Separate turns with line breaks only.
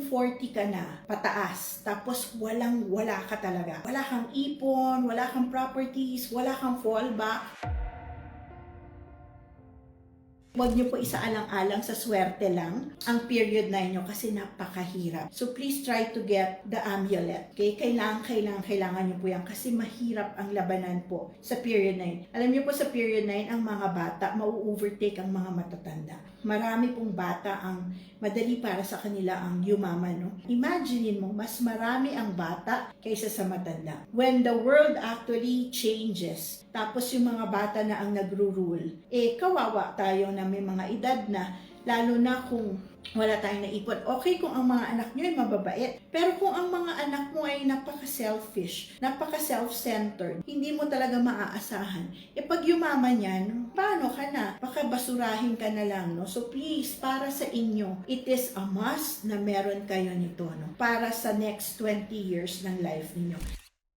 40 ka na, pataas, tapos wala ka talaga. Wala kang ipon, wala kang properties, wala kang fallback. Huwag niyo po isaalang-alang sa swerte lang ang period 9 niyo kasi napakahirap. So please try to get the amulet. Okay? Kailangan niyo po yan kasi mahirap ang labanan po sa period 9. Alam niyo po sa period 9, ang mga bata, mau-overtake ang mga matatanda. Marami pong bata ang madali para sa kanila ang yumaman. No? Imaginein mo, mas marami ang bata kaysa sa matanda. When the world actually changes, tapos yung mga bata na ang nagro-rule, kawawa tayo na may mga edad na, lalo na kung wala tayong naipon. Okay kung ang mga anak nyo ay mababait, pero kung ang mga anak mo ay napaka-selfish, napaka-self-centered, hindi mo talaga maaasahan. Pag yumaman yan, paano ka na? Baka basurahin ka na lang, no? So please, para sa inyo, it is a must na meron kayo nito, no? Para sa next 20 years ng life ninyo.